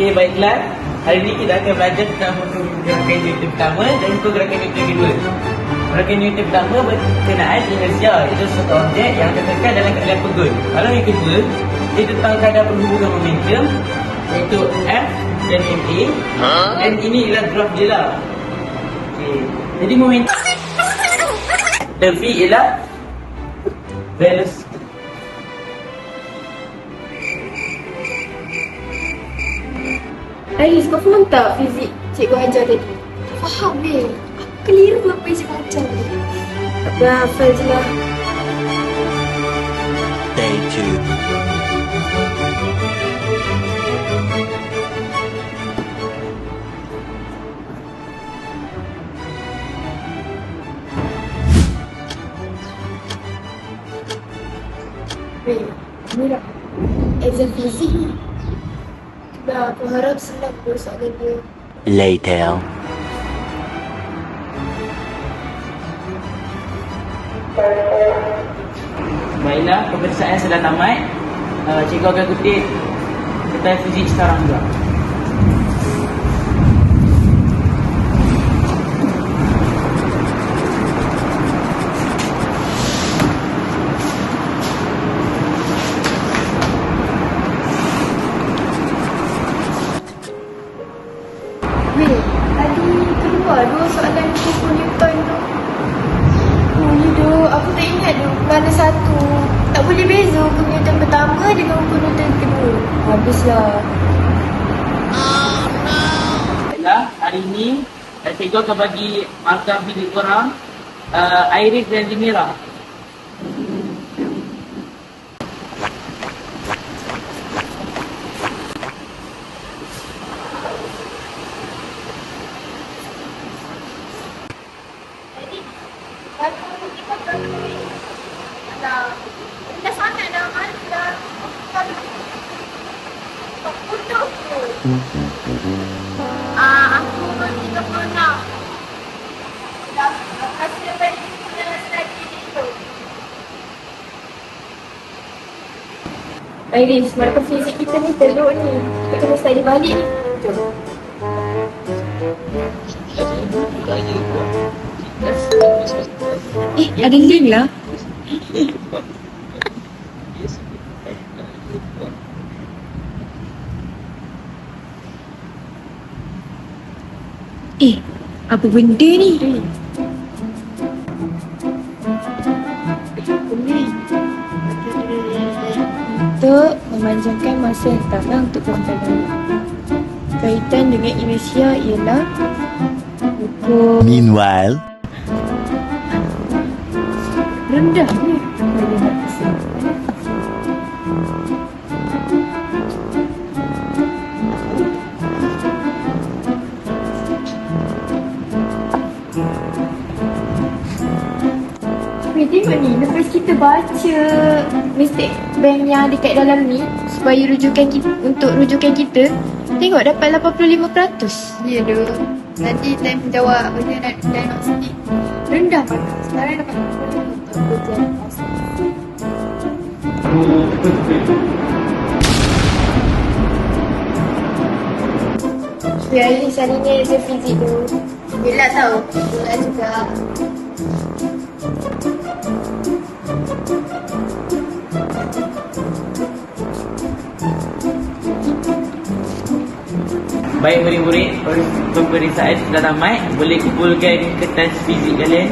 Okey, baiklah. Hari ini kita akan belajar tentang hukum gerakan Newton pertama dan hukum gerakan Newton kedua. Gerakan Newton pertama berkenaan inersia, iaitu satu objek yang tertekan dalam keadaan pegun. Kalau yang kedua, ia tentang kadar perhubungan momentum, iaitu F dan MA. Dan ini ialah graf dia lah. Okey. Jadi momentum dan V ialah velocity. Aris, kau faham tak fizik cikgu ajar tadi? Faham weh. Aku keliru apa yang cikgu ajar tadi. Tak apa, hafal je lah. Day 2. Weh, ni dah exam fizik ni. Dah, aku harap senang tu soalan dia. Later. Baiklah, peperiksaan sudah tamat. Cikgu akan kutip kertas fizik sekarang juga. Weh, tadi keluar dua soalan hukum Newton tu. Oh, ni tu. Aku tak ingat tu mana satu. Tak boleh beza hukum Newton pertama dengan hukum Newton kedua. Habislah. Baiklah, hari ini cikgu akan bagi markah fizik korang, Iris dan Zemira. Dah sangat dah malu dah. Tak putus tu. Aku 36. Dah hasil daripada study tu. Iris, markah fizik kita ni teruk ni. Kita kena study balik ni. Jom. Ada link lah. Apa benda ni? Untuk memanjangkan masa yang tak lama untuk pengetahuan. Kaitan dengan inersia ialah hukum Meanwhile. rendah ni. Tengok ni, lepas kita baca mistake bank yang ada kat dalam ni supaya untuk rujukan kita, tengok dapat 85%. Ya tu. Nanti time jawab benda diagnostik rendah mana. Sekarang dapat 85% untuk ujian pasti. Ya, ini salinya exam fizik tu. Gelak tau. Gelak juga. Baik murid-murid, peperiksaan sudah tamat. Boleh kumpulkan kertas fizik kalian.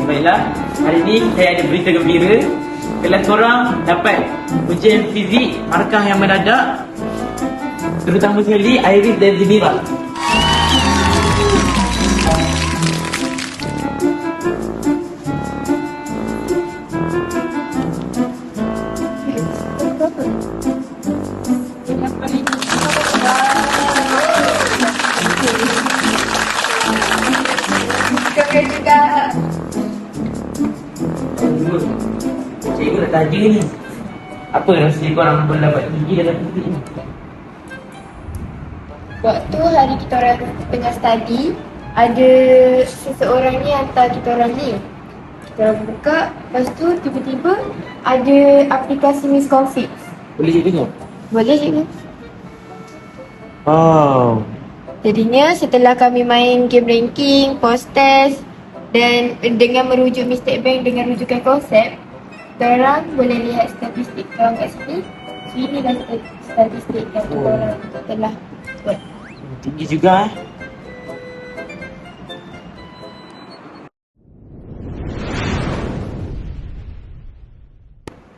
Baiklah, hari ini saya ada berita gembira. Kelas korang dapat ujian fizik markah yang mendadak, terutama sekali Iris dan Zemira. Juga. Cikgu nak tanya ni, apa rasa korang boleh dapat tinggi dalam fizik ni? Waktu hari kita orang tengah study, ada seseorang ni hantar kita orang ni. Kita orang buka, lepas tu tiba-tiba ada aplikasi misconfig. Boleh je tengok? Boleh cikgu. Wow. Jadinya setelah kami main game ranking, post test dan dengan merujuk mistake bank dengan rujukan konsep, korang boleh lihat statistik korang kat sini. Inilah statistik yang korang telah buat. Tinggi juga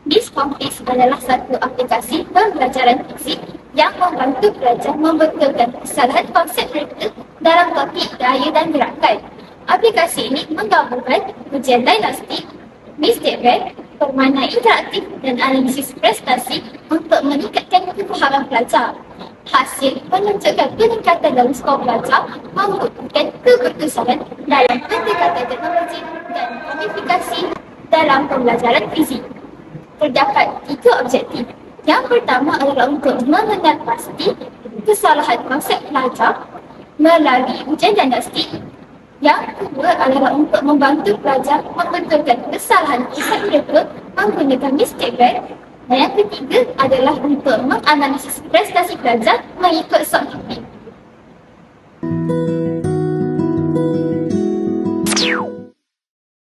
Misconfig adalah satu aplikasi pembelajaran fizik yang membantu pelajar membetulkan kesalahan konsep mereka dalam topik gaya dan gerakan. Aplikasi ini menggabungkan ujian dinastik, mistake bank, permainan interaktif dan analisis prestasi untuk meningkatkan kefahaman pelajar. Hasil menunjukkan peningkatan dalam skor pelajar membuktikan keberkesanan dalam pendekatan teknologi dan komunikasi dalam pembelajaran fizik. Terdapat 3 objektif. Yang pertama adalah untuk mengenal pasti kesalahan konsep pelajar melalui ujian dinastik. Yang kedua adalah untuk membantu pelajar membetulkan kesalahan konsep mereka menggunakan mistake bank. Dan yang ketiga adalah untuk menganalisis prestasi pelajar mengikut subtopik.